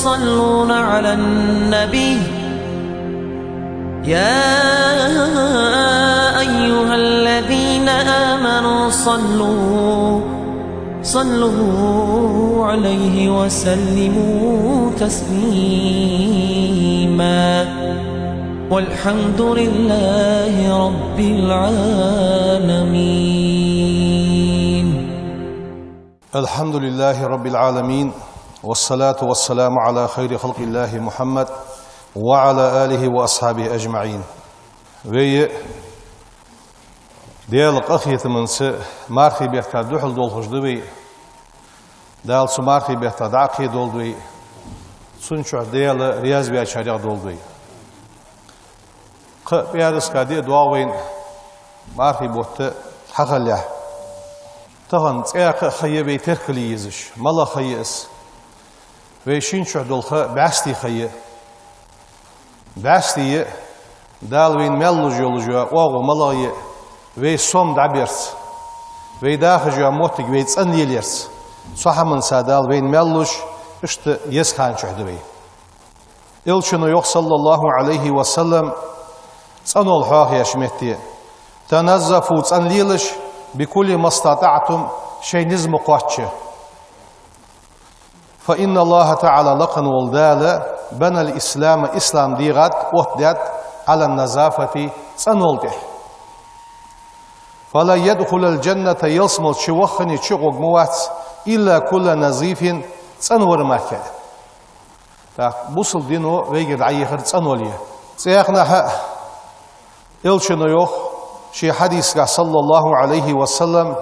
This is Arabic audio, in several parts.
يصلون على النبي يا أيها الذين آمنوا صلوا عليه وسلموا تسليما والحمد لله رب العالمين. الحمد لله رب العالمين، والصلاة والسلام على خير خلق الله محمد وعلى آله وأصحابه أجمعين. وي ديال أخيت من مارخي بيحتاج دحل دول خجدوي دال سمارخي بيحتاج عقي دول دوي سنشو ديال رياض بيا شارع دول دوي بيارس كادي دواوين مارخي بوت حقله تهان تأخ خيه بيتركلي يزش ملا خيس ويشين شو دولخ بعستي خيه بعستي دالوين ملوج يولجوا واو ملاي وي سوم دابيرس وي داخجوا موتك وي تسنيليرس صح من سادال وين ملوج اشت يسخان شهدوي إلشنو يخ صلى الله عليه وسلم تسنول حاخ يشمتي تنظفوا تسنليلش بكل ما استطعتم شيء نزم قواتش فإن الله تعالى لقن والدال بنى الإسلام إسلام ديغات وحدات على النظافة تسنولته فلا يدخل الجنة يصمل شوخني شغوغ موات إلا كل نظيف تسنور مكة بوصل دينو ويجد عيخر تسنوليه سيخنا إلشنو يوخ شي حديث صلى الله عليه وسلم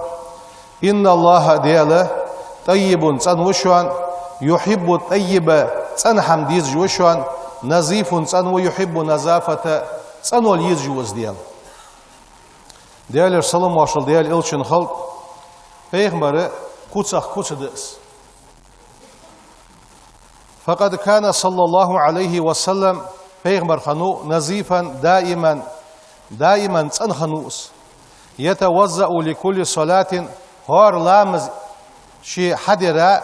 إن الله دياله طيب تنوشوان يحب الطيب تنحم ديز جوشوان نظيف تنو يحب نظافة تنو اليز جوز ديال ديال رسول الله ديال إلشن خلق پیغمبر كوتس دس فقد كان صلى الله عليه وسلم پیغمبر خنو نظيفا دائما تنخنوس يتوزأ لكل صلاة هور لامز شي حدرا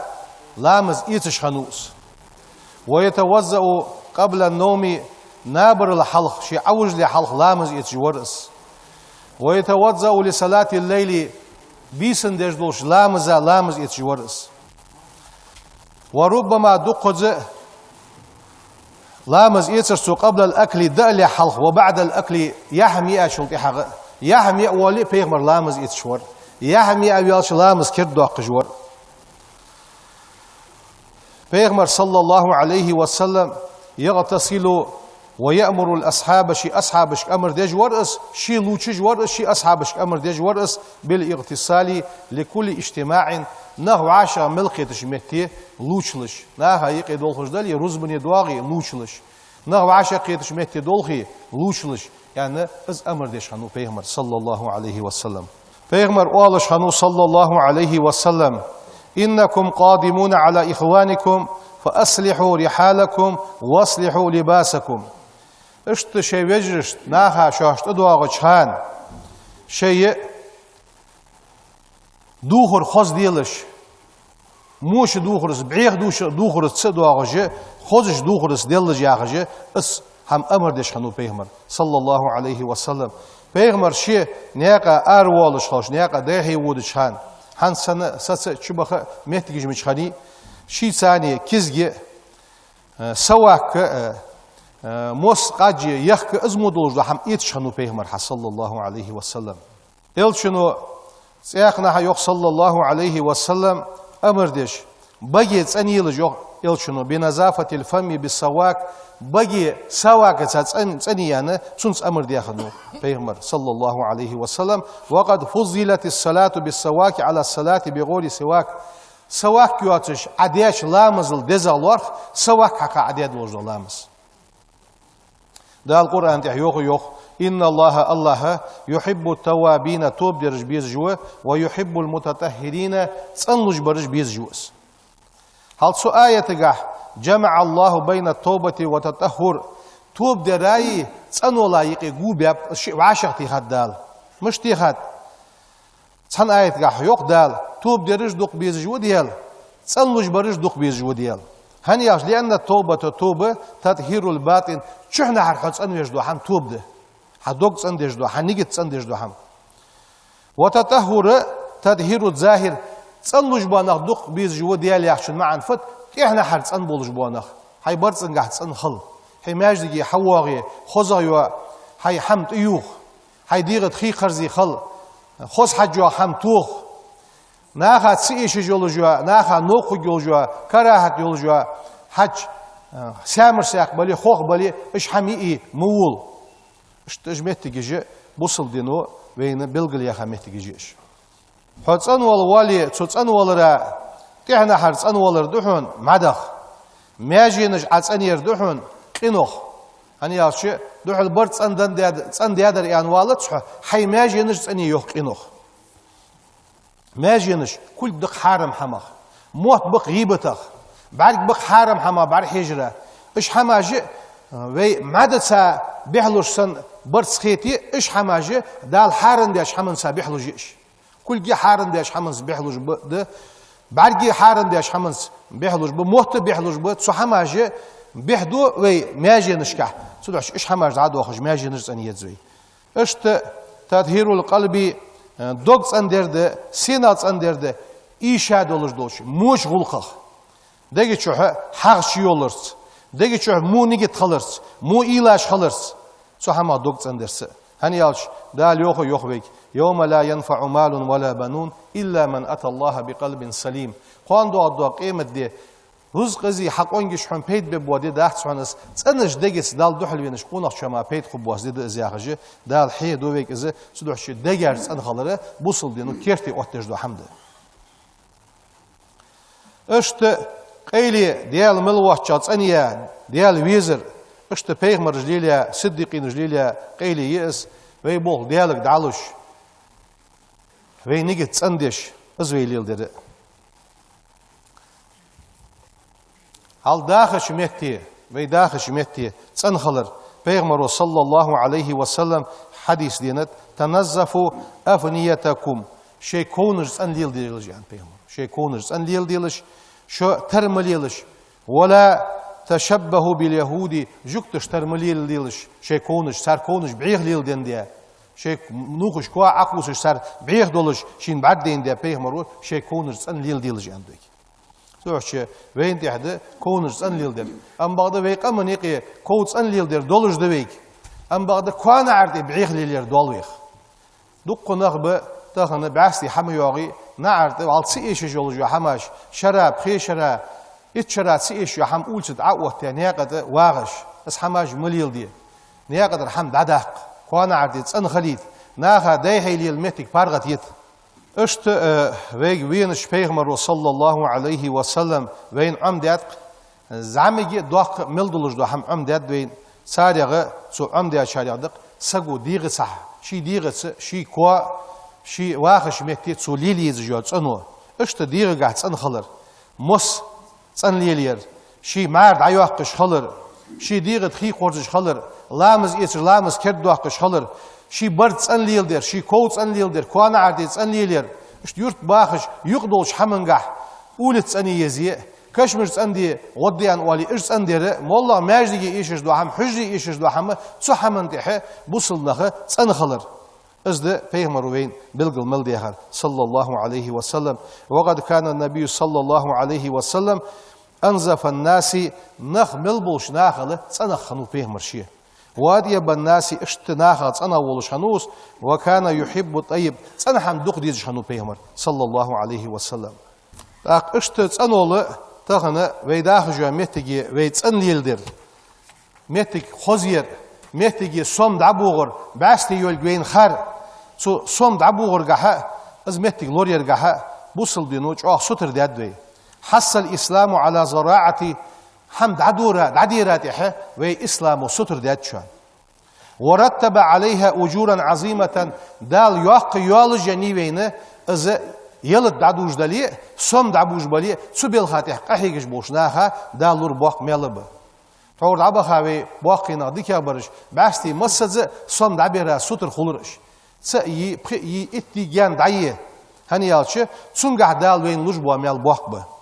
لامز إيتش خنوس ويتوزأ قبل النوم نابر الحلق شي عوج لحلق لامز إيتش ورس ويتوزأ لصلاة الليل بيسن دجدوش لامز إيتش ورس وربما دقز لامز يترسو قبل الأكل دألي حلق وبعد الأكل يحمي أشلتي حق يحمي ولي بيغمر لامز يتشور يحمي أبيالش لامز كردو أقجور بيغمر صلى الله عليه وسلم يغتسل ويأمر الأصحاب شي أصحابش أمر ديج ورأس شي لوچج ورأس شي أصحابش أمر ديج ورأس بالاغتسال لكل اجتماع نهو عاشا ملقيتش مهتي لوچلش نها يقي دولخش دالي رزبني دواغي لوچلش نهو عاشا قيتش مهتي دولخي لوچلش يعني از أمر ديش خانو بيغمر صلى الله عليه وسلم بيغمر أولش خانو صلى الله عليه وسلم إنكم قادمون على إخوانكم فأصلحوا رحالكم واصلحوا لباسكم اشت شي وجرشت ناها شاشت ادواغ چان شي دوخر خوز ديلش موش دوخرس بعيق دوخرس تسدواغ خوزش دوخرس ديلج ياغ اس هم امر ديش خنو بيغمر صلى الله عليه وسلم بيغمر شي نياقا اروالش خوش نياقا ديهي ود چان هن سنه سس چبخ مهتگج مچخني شي ثاني كزگي سواك موس قاجي يخك ازمودولج هم ايتشخنو بيغمر صلى الله عليه وسلم الشنو سياقنا يوخ صلى الله عليه وسلم امر ديش بغي تسنيلج يوخ الشنو بنظافه الفم بالسواك بغي سواك تسني يعني سنس امر ديخنو بيغمر صلى الله عليه وسلم وقد فضلت الصلاه بالسواك على الصلاه بغير سواك سواك يوتش عديش لامزل دزالور سواك حق عديد وجه لامز ده القرآن يوخ إن الله يحب التوابين توب درج بيز جوا ويحب المتطهرين تنلج برج بيز جوس هل سؤال تجح جمع الله بين التوبة والتطهر توب دراي تنو لايق جوبياب وعشق تيخد دال مش تيخد تن آية جح يوق دال توب درج دق بيز جو ديال تنلج برج دق بيز جو ديال هنياش لأن التوبة تطهير الباطن شحنا حرحت أنويش دو حم توب ده حدوق أنديش دو حنيجت أنديش دو حم وتطهر تطهير الظاهر تصنج بانخ دق بيز جو ديال يخشن معن فت إحنا حرت أن بولج بانخ هاي برتن قحت أن خل هاي ماجدي حواغي خزايوا هاي حمت أيوخ هاي ديغت خي خرزي خل خز حجوا حم توخ ناخا تسيش جولجوا ناخا نوخ جولجوا كراهت جولجوا حج سامر ساق بالي خوخ بالي إيش حميئي مول إيش تجمعت تجي بوصل دينو وين بلغل يا خمت تجيش حتى والي تسأن والرا كهنا حرت أن والر دحون مدخ ماجينش عتسأن يردحون قنوخ أني أشي دح البرد تسأن ديادر يعني والد حي ماجينش تسأن يوخ قنوخ ماجينش كل بدق حارم حمخ موت بق غيبتخ بعد بق حارم حما بعد حجرة إيش حماجي وي مدتا بيحلوش سن برد سخيتي إيش حماجي دال حارن ديش حمن سا بيحلوجيش كل جي حارن ديش حمنس بيحلوش ده بعد جي حارن ديش حمنس بيحلوش بموت بيحلوش بد سو حماجي بيحدو وي ماجي نشكح سودش إيش حماج عادو خش ماجي نش أن يتزوي إيش تطهير القلب دوغس أندرده سينات أندرده إيشاد ولش دوش موش غلقخ دقي شو حق شيولرس دقي شو مو نيجت خلرس مو إيلاش خلرس سو حما دوغس أندرس هني يالش دال يوخو يوخويك يوم لا ينفع مال ولا بنون إلا من أتى الله بقلب سليم قان دو قيمة دي رزق زي حقونجش حن بيت ببودي داخت سوانس تنش دقيس دال دوحل وينش قونق شما بيت خبواز دي ازياخجي دال حي دويك ازي سدوحشي دقيرس انخالره بوصل دينو كيرتي اوتش دو حمد اشت قيلي ديال ملوحشات انيا ديال ويزر اشت بيغمر جليليا صديقين جليليا قيلي يأس وي بول ديالك دعلوش وي نيجي تصندش ازوي ليل دير هل داخش مهتي وي داخش مهتي تصنخلر بيغمر صلى الله عليه وسلم حديث دينت تنظفوا أفنيتكم شي كونج ان ليل ديلش يعني بيغمر شي كونج ان ليل ديلش شو ترمليلش ولا تشبهوا باليهود جكتش ترمليل ديلش شي كونج سار كونج بعيغ ليل دين ديا شي نوخش كوا عقوس سار بعيغ دولش شين بعد دين ديا بيغمر شي كونج ان ليل ديلش يعني سوحش وين تحد كونج ان ليل دير ام بعد ويق امنيقي كوتس ان ليل دير دولش دويك ام بعد كوانا عرتي بعيغ ليل دولويخ دق نغب تخن بعستي حميوغي نعرت والسي ايش جولج حماش شراب خي شرا اتشرا سي ايش حم اولت عقوه نيقد واغش اس حماج مليل دي نيقد الحمد عدق كوانا عرتي تسن خليت ناخا دايحي ليل متك بارغت يت اشت وين شبيغمر صلى الله عليه وسلم وين عمدت زعمي دوق ملدلج دو حم عمدت وين ساريغه سو عمدت شاريغدق سغو ديغ صح شي ديغ شي كوا شي واخش متي سو ليليز جو صنو اشت ديغ قاعد صن خلر مس صن ليلير شي مارد عيوقش خلر شي ديغ خي قرجش خلر لامز ايش لامز كردوقش خلر شي برد صن ليل دير شي كوت صن ليل دير كوانا عردي صن ليلير اشت يورت باخش يقدولش حمنقح اولت صني يزي كشمر صندي غديان والي ايش صندير والله ماجدي ايش دو حم حجري ايش دو حم سو حمنتح بوصلنخ صن خلر ازد بيغمر وين بلغل ملديها صلى الله عليه وسلم وقد كان النبي صلى الله عليه وسلم انزف الناس نخ ملبوش ناخله صنخ خنو بيغمر شي وادي بالناس اشتناخ صنا ولش خنوس وكان يحب الطيب صنحم دق ديج خنو بيغمر صلى الله عليه وسلم اق اشت صنول تخنه ويداخ جو متگي وي صن يلدر متگ خوزير متگي سوم دعبوغر باستي يول گوين خر سو سوم دعبوغر گه از متگ لورير گه بوصل دينو چو سوتر دادوي حصل الاسلام على زراعه حمد عدورة عديراتها وي إسلام وستر داتشان ورتب عليها أجورا عظيمة دال يوق يول جنيوين إذا يلد دعوج دالي سوم دعوج بالي سبيل خاتح قحيقش بوشناها دالور بوق ميلب فور عبخا وي بوقينا ديكا برش باستي مسز سوم دعبيرا ستر خلرش سأي بخي اتجان دعيه هني يالش تسنقع دال وين لجبوا ميل بوق به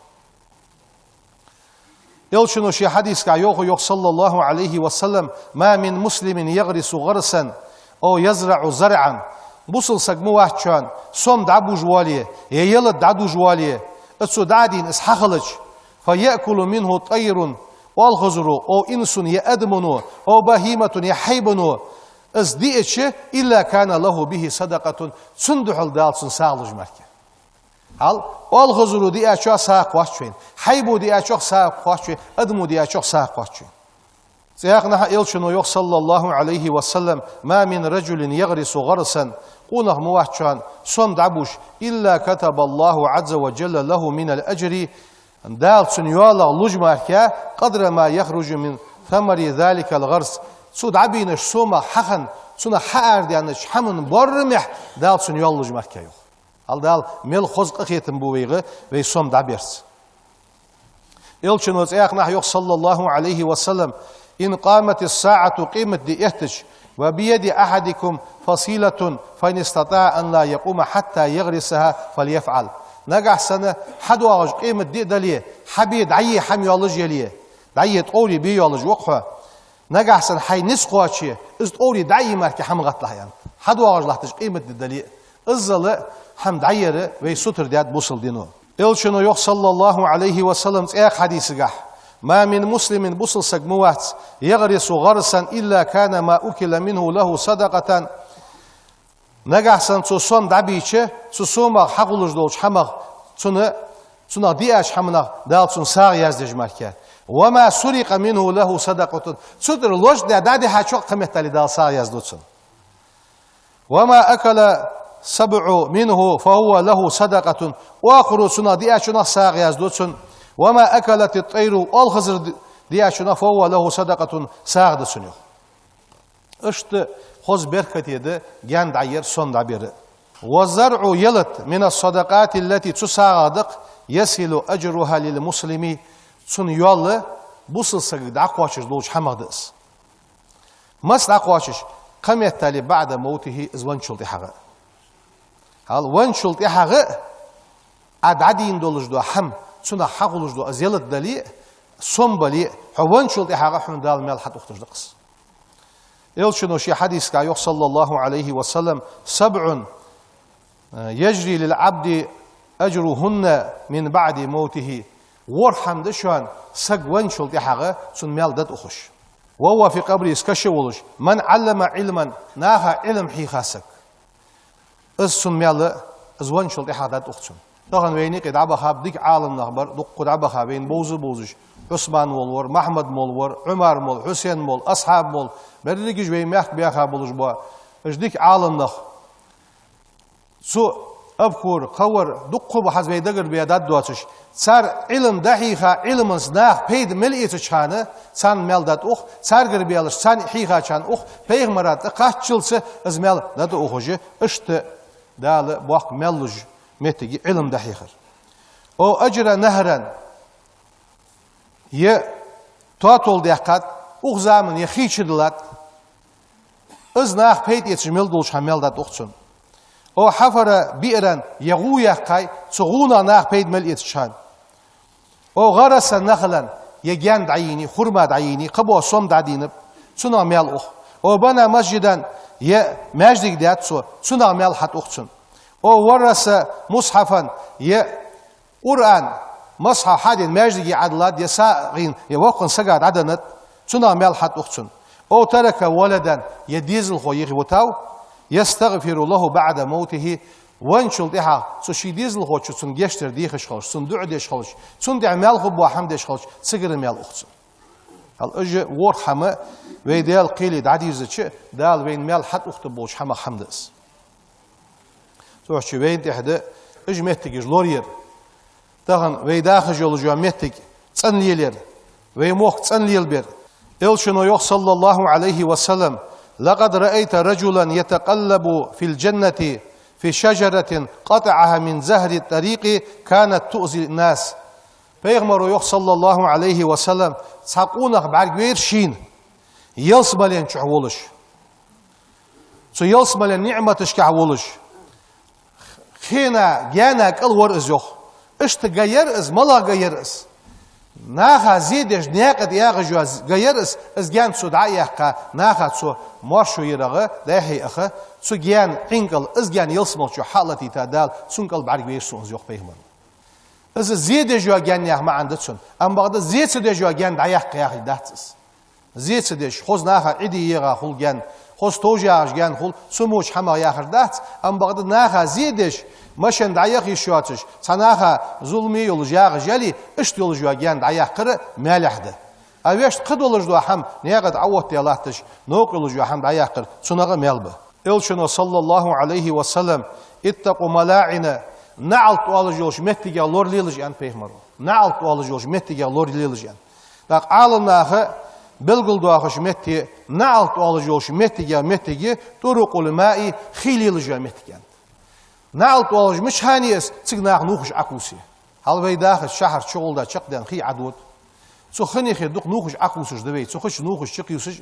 يلشنو شي حديث كا يوخ صلى الله عليه وسلم ما من مسلم يغرس غرسا أو يزرع زرعا بوصل سجمو واحد صوم دعبو جواليه يلد دعدو جواليه اتسو دعدين اسحخلج فيأكل منه طير والخزر أو إنس يأدمنو أو بهيمة يحيبنو از ديتش إلا كان له به صدقة صندوق الدال سنسالج مركه هل والخزر دي أشوا ساق واشين حيبو دي أشوا ساق واشين أدمو دي أشوا ساق واشين سياقنا يلشنو يخ صلى الله عليه وسلم ما من رجل يغرس غرسا قونه موحشان صند عبوش إلا كتب الله عز وجل له من الأجر دال سنيوالا لجماركا قدر ما يخرج من ثمر ذلك الغرس سود عبينش سوما حقن سونا حقر ديانش حمن برمح دال سنيوال لجماركا يخ هل دال ميل خزق خيتم بويغه وي صند عبيرس يلشنو سياقنا يخ صلى الله عليه وسلم إن قامت الساعة قيمة دي اهتش وبيد أحدكم فصيلة فإن استطاع أن لا يقوم حتى يغرسها فليفعل نجح سنة حدو أغج قيمة دي دليه حبيد عيه حمي يولج يليه دعيه تقولي بي يولج وقفة نجح سنة حي نسقوا شيء إز تقولي دعيه ماركي حمغت لحيان حدو أغج لحتش قيمة دي دليه إزل حم دعيه وي ستر ديات بوصل دينو إلشنو يخ صلى الله عليه وسلم تأخ حديث قح ما من مسلم بوصل سجموات يغرس غرسا إلا كان ما أكل منه له صدقة نجح سن تصون دعبيشه تصوم حقولش دولش حمغ تنا دياش حمنا دال تن ساق يزدج مركه وما سرق منه له صدقة صدر لوش دادي حشوق قمت لي دال ساق يزدوتن وما أكل سبع منه فهو له صدقة وآخر تنا دياش ساق يزدوتن وما أكلت الطير والخزر دياشنا فهو له صدقة ساق دسنيو اشت خوز بركت يده جان دعير صن دعبير والزرع يلت من الصدقات التي تساعدك يصل أجرها للمسلم صن يول بوصل سجد عقواشش دوش حمدس مس عقواشش قم يتالي بعد موته زوان شلتي حقه هل وان شلتي حقه عدين دولش دو حم صن حقولش دو أزيلت دلي صن بلي حوان شلتي حقه حن دال مال حد أختش دقص يلشنو شي حديث كايوخ صلى الله عليه وسلم 7 يجري للعبد أجرهن من بعد موته ورحم دشان سجوان شلتي حقه سن مال دد أخش وهو في قبره اسكشولش من علم علما ناها علم حيخاسك سن مال زوان شلتي حقه دد أخشن طبعا ويني قد عبها بديك عالم نخبر دق قد عبها بين بوزش عثمان مول محمد مول عمر مول حسين مول أصحاب مول بدرك جوي ماخ بياخا بولش بوا اجديك عالم نخ سو أبكر قور دقوا بحز بيدقر بيداد دواتش صار علم دقيقة علم سناخ بيد ملئت شانه سان مال دات أخ صار قربيالش سان حيقا شان أخ بيغمرات قاتشلس از مال دات أخوجه اشت دال بواق ملج متجي علم دقيقة او أجر نهرا يه تواتول ديقات أخ زامن يخيش دلات از ناخ بيد يتشمل دولش همال دات أخشن او حفر بئرا يغويا قاي صغونا ناخ بيد ملئت شان او غرس نخلا يجان دعيني خرما دعيني قبو صم دعينب صنا مال أخ او بنا مسجدا ي ماجدك دات صنا مال حت أخشن او ورس مصحفا ي قرآن مصحف حد ماجدك عدلات يساقين يوقن سقاد عدنت صنا مال حت أخشن او ترك ولدا يديزل خو يغوتاو يستغفر الله بعد موته وانشل ديها سوشي ديزل خو تشون جشتر ديخش خالص سن دع ديش خالص سن دع مال خو بوحم ديش خالص سجر مال أخت الأج ورحمة ويدال قيل دعديزة دال وين مال حد أخت بوش حما حمدس سوش وين تحد أج متك جلورير تهن ويداخل جلوجوا متك تنليلر ويموخ تنليل بير إلشنو يخ صلى الله عليه وسلم لقد رأيت رجلا يتقلب في الجنة في شجرة قطعها من زهر الطريق كانت تؤذي الناس بيغمر يخ صلى الله عليه وسلم ساقونك بعرقوير شين يلسمالين شعولش سو يلسمالين نعمتش كعولش خينا جانا كالور ازيوخ اشت غير از ملا غير از ناخا زيدش ناقد ياغجوز غيرس ازجان سودعيقا ناخا سو مارشو يرغه داهي اخه سو جان قنقل ازجان يلسمو شو حالتي تادال سنقل بعرق بيسون زيوخ بيهمن از زيد جو جان ياغ ما عندتسون ام بعد زيد سو جو جان دايق ياغ داتس زيد سدش خوز ناخا عدي يغا خول جان خوز توجاج جان خول سموش حما ياخر دات ام بعد ناخا زيدش مشان دايق يشواتش سناخا ظلمي يولجاغ جالي اشت يولجوا جان دايق قر مالحده اويش قد ولجوا هم نيغد عوت يلاتش نوق يولجوا هم دايق قر سنغه مالبه الشنو صلى الله عليه وسلم اتقوا ملاعن نعلت ولجوش متيجا لور ليلج ان فهمر نعلت ولجوش متيجا لور ليلج ان داق عالناخه بلغل دواخش متي نعلت ولجوش متيجا طرق الماء خيليلج متيجا نعلت ولج مش هانيس تسقناخ نوخش عكوسي هل بيداخ الشهر شغل دا شقدان خي عدود سو خني خي دوق نوخش عكوسش دبي سو خش نوخش شقيوسش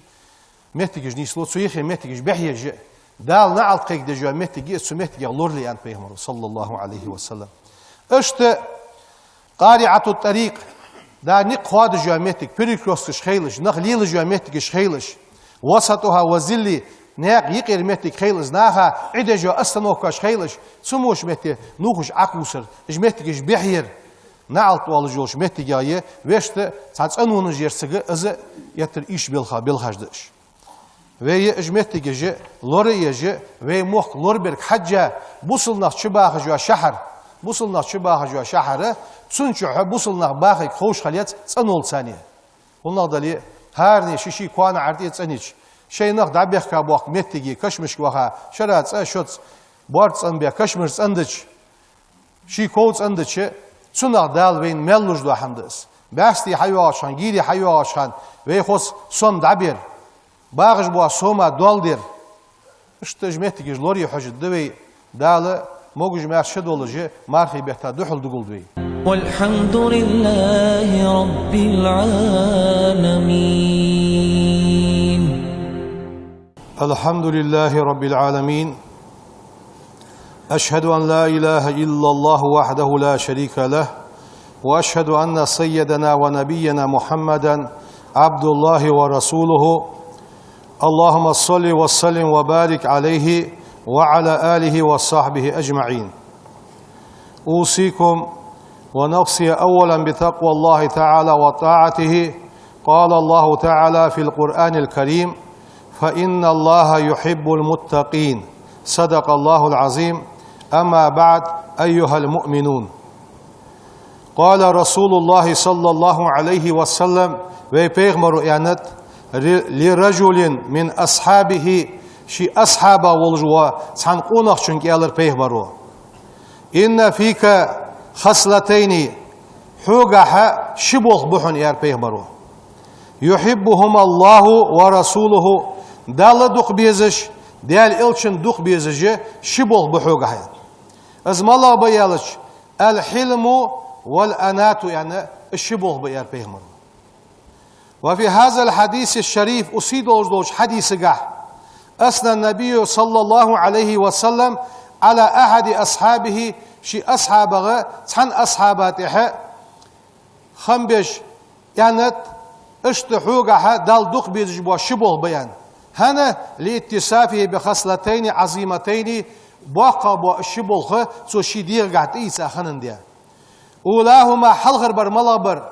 متيجج نيسلو سو يخي متيجج بحيج دال نعلت قيق دجوا متيجي سو متيجا لورلي ان بيغمر صلى الله عليه وسلم اشت قارعة الطريق دا نق خواد جوا متيج بريكروس خيلش نخليل جوا متيج خيلش وسطها وزلي ناق يقير متيج خيلز ناها عدا جوا استنوكاش خيلش سموش متي نوخش عكوسر اج متيجج بحير نعلت والجوش متيجاي وشت ساعت انون جيرسغ از يتر ايش بالخاجدش ve ecmette gece lore yece ve muh lorberg hacca busulnak çıbağı jua şahar busulnak çıbağı jua şaharı çünkü busulnak bağı xoş halet sanol saniye onlar dali her ne şişi kuana ardi etsaniç şeynak dabih ka bu mettegi kaşmış vaha şarat şot borts an be kaşmış andıç şi koç andıçı sunak dal ve melluj da handız basti hayu aşan giri hayu aşan ve xos son dabir باغج بوا سوما دولدر اشتجمت جيج لوري حجد دوي دال موجج ما شدولجي مارخي بيتا دحل دغول دوي والحمد لله رب العالمين الحمد لله رب العالمين أشهد أن لا إله إلا الله وحده لا شريك له وأشهد أن سيدنا ونبينا محمدا عبد الله ورسوله اللهم صل وسلم وبارك عليه وعلى آله وصحبه أجمعين أوصيكم ونفسي أولا بتقوى الله تعالى وطاعته قال الله تعالى في القرآن الكريم فإن الله يحب المتقين صدق الله العظيم أما بعد أيها المؤمنون قال رسول الله صلى الله عليه وسلم ويبيغمر إعنت لرجل من أصحابه شي أصحاب والجوا سنقونخ چونك يالر بيغمرو إن فيك خصلتين حوغها شبوخ بحن يار بيغمرو يحبهم الله ورسوله دال دوخ بيزش دال إلشن دوخ بيزش شبوخ بحوغها أزم الله بيالش الحلم والأنات يعني الشبوخ بيار بيغمرو وفي هذا الحديث الشريف أصيد أوزدوش حديث قح أثنى النبي صلى الله عليه وسلم على أحد أصحابه شي أصحابه تحن أصحاباته خمبش يعني اشتحوقها دال دوق بيجبوا شبه بيان هنا لاتصافه بخصلتين عظيمتين باقا بو الشبه سو شي دير قعد إيسا خنن ديا أولاهما حلغر برملابر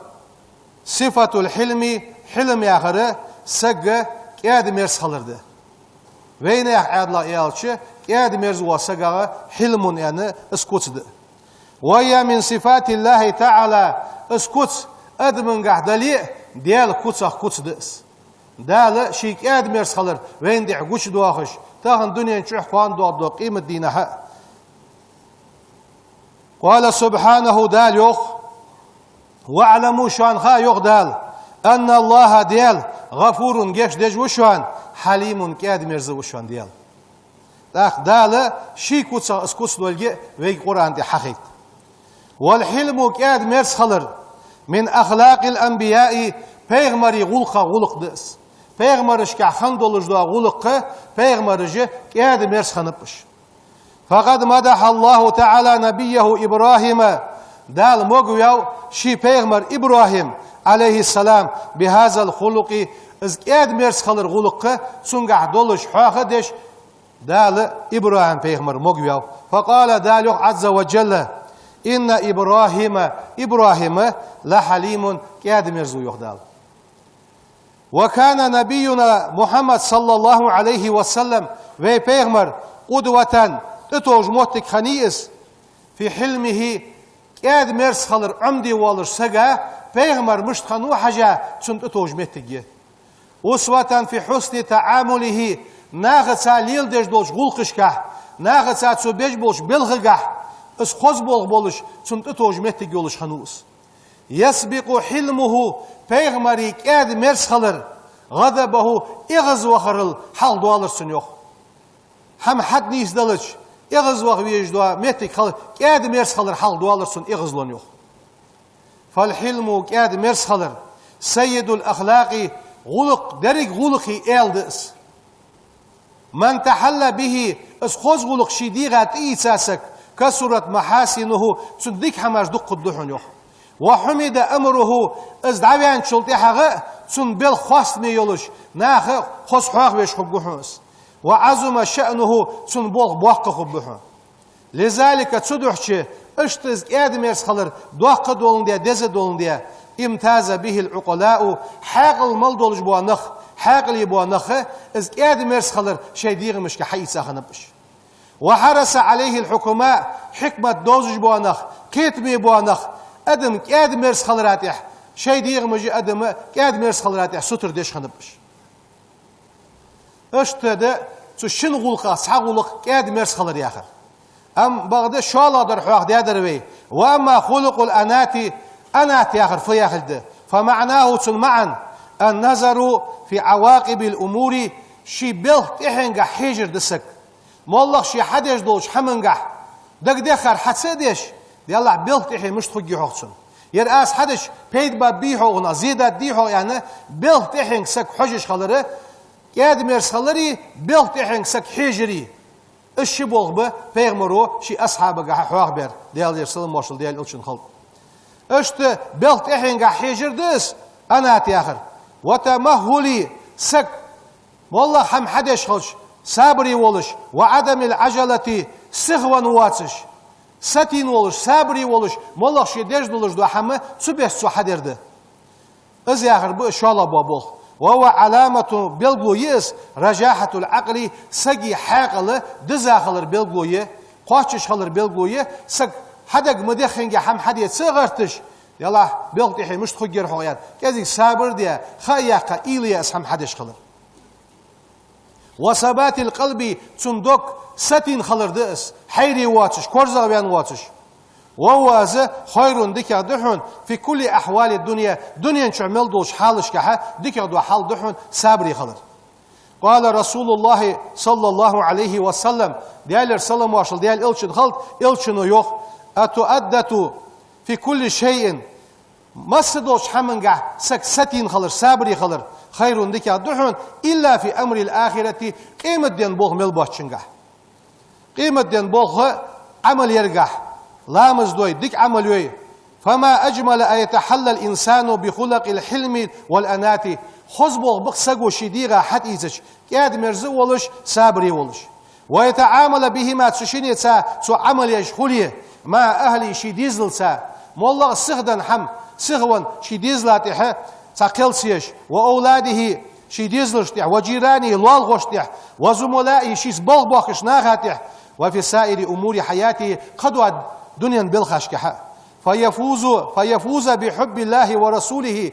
صفة الحلم حلم ياخره سق قياد مرس خلرده وين يعدلا يالشي قياد مرز وسقا حلم يعني اسكوتد وهي من صفات الله تعالى اسكوت ادمن قحدلي ديال كوتسخ كوتدس دال شي قياد مرس خلر وين دي عقوش دواخش تاخن دنيا نشوح قوان دو قيمة دينها قال سبحانه دال يوخ واعلموا شان خا يغدال أن الله ديال غفور جيش دج وشان حليم كاد مرز وشان ديال دال شي كوتس اسكوس دولجي وي قرآن دي حقيقة والحلم كاد مرز خلر من أخلاق الأنبياء پیغمبري غلق دس پیغمبرش که خندولج دو غلق پیغمبرش كاد مرز خنبش فقد مدح الله تعالى نبيه إبراهيم دال موغيو شي پیغمبر إبراهيم عليه السلام بهذا الخلق از كاد مرس خلر خلق سنجح دولش حاخدش دال إبراهيم بيغمر مقويو فقال دالو عز وجل إن إبراهيم لحليم كاد مرزو يخدال وكان نبينا محمد صلى الله عليه وسلم في بيغمر قدوة تتوج موتك خنيس في حلمه كاد مرس خلر عمدي والر سجا بيغمر مش خنو حاجة سنت تتوج متجي أسوة في حسن تعامله ناغتسا ليل ديش دولش غلقشكا ناغتسا تسوبيج بولش بلغقا اس خوز بولغ بولش سنت تتوج متجي ولش خنوس يسبق حلمه بيغمري كاد مرس خلر غضبه إغز وخرل حال دوالر سنيوخ هم حد نيس دلج إغز وخويج دوا متك خلر كاد مرس خلر حال دوالر سن إغز لونيوخ فالحلم كاد مرس خلر سيد الأخلاق غلق درج غلقي إلدس من تحلى به اسخوز غلق شديغات إيساسك كسرت محاسنه صدق حماش دق الدحن يوخ وحمد أمره ازدعوان شلطي حقا سن بل خواست ميولش ناخ خص حاق بيش خبوحوس وعظم شأنه سن بول بوق خبوحو لذلك تصدحش اشتز ادميرس خلر دوق دولن دي دز دولن دي امتاز به العقلاء حاقل مال دولج بوانخ حاقل يبوانخ از ادميرس خلر شي ديغمش كحيسا خنبش وحرس عليه الحكماء حكمة دوزج بوانخ كيتمي بوانخ ادم ادميرس خلراتح شي ديغمج ادم ادميرس خلراتح ستر ديش خنبش اشتد تشن غلقا سحغلق ادميرس خلر ياخر أم بغدا شالا در حواق ديادروي وأما خلق الأنات أنات ياخر في آخر فمعناه معا النظر في عواقب الأمور شي بلت إحنجا حجر دسك مالله شي حدش دوش حمنجا دك دخر حسدش دي الله بلت إحن مش تخجي حقصن يرأس حدش بيد بابيحو غنا زيادة ديحو يعني بلت إحن سك حجش خلره ياد مرس خلري بلت إحن سك حجري الشي بولغ بيغمرو شي أصحابه حواق بير ديال يرسلم موشل ديال إلشن خلق اشت بلت إحن حجر دس أنا تياخر وتمهلي سك والله حم حدش خلش صبري ولش وعدم العجلة سخوا نواتش ستين ولش صبري ولش والله شي ديش دولش دو حمه سبس سو حدرده از ياخر بو شالا بابول وهو علامة بلغويس رجاحة العقل سجي حاقل دزاخلر بلغوية قاشش خلر بلغوية سج حدق مدخنجا حم حدي صغرتش يلا بلغتي مش تخجر حويان كذي صابر ديا خياقة إلياس حم حدش خلر وثبات القلب صندوق ستين خلر دس حيري واتش كورزا بيان واتش وهو خير ديكا دحون في كل أحوال الدنيا دنيا شعمل دوش حالش كها ديكا دو حال دحون سابري خلر قال رسول الله صلى الله عليه وسلم ديال سلام واشل ديال إلشن خلط إلشن يوخ أتؤدت في كل شيء مسدوش حمنجا ستين خلر سابري خلر خير ديكا دحون إلا في أمر الآخرة قيمة دين بوغ ملبوشنجا قيمة دين بوغ عمل يرجع لامز دوي ديك عملوي فما أجمل أن يتحلى الإنسان بخلق الحلم والأنات خزبوغ بقسقو شديغا حد إيزش كاد مرزو ولش سابري ولش ويتعامل بهما تشيني تسا سو عمل يشخليه مع أهل شديزل تسا مولا سخدن حم سخوان شديزلاتها تاقلسيش وأولاده شديزلشتح وجيرانه لوالغوشتح وزملائه شيز بلغبوخش ناغاتح وفي سائر أمور حياته قدوة دنيا بالخشكحة فيفوز بحب الله ورسوله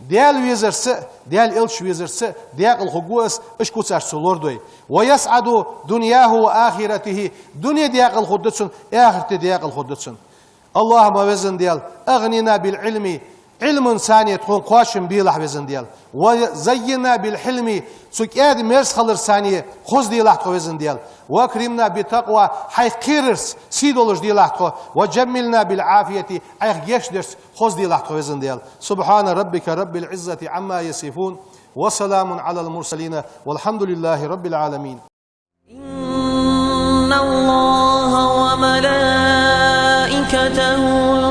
ديال ويزرس ديال إلش ويزرس ديال الخقوس اشكوس أرسلور دوي ويسعد دنياه وآخرته دنيا ديال الخدتسن آخرة ديال الخدتسن اللهم وزن ديال أغننا بالعلم علم ثاني تكون قاشم بيلح وزن ديال وزينا بالحلم سكاد مرس خلر ثانية خذ دي لحظة وزن ديال وأكرمنا بتقوى حيث كيرس سيدولش دي لحظة وجملنا بالعافية حيث يشدرس خذ دي لحظة وزن ديال سبحان ربك رب العزة عما يصفون وسلام على المرسلين والحمد لله رب العالمين. إن الله وملائكته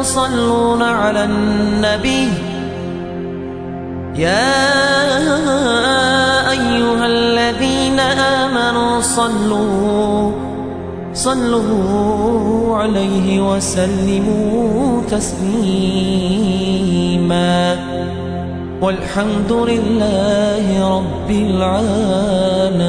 يصلون على النبي يا أيها الذين آمنوا صلوا عليه وسلموا تسليما والحمد لله رب العالمين.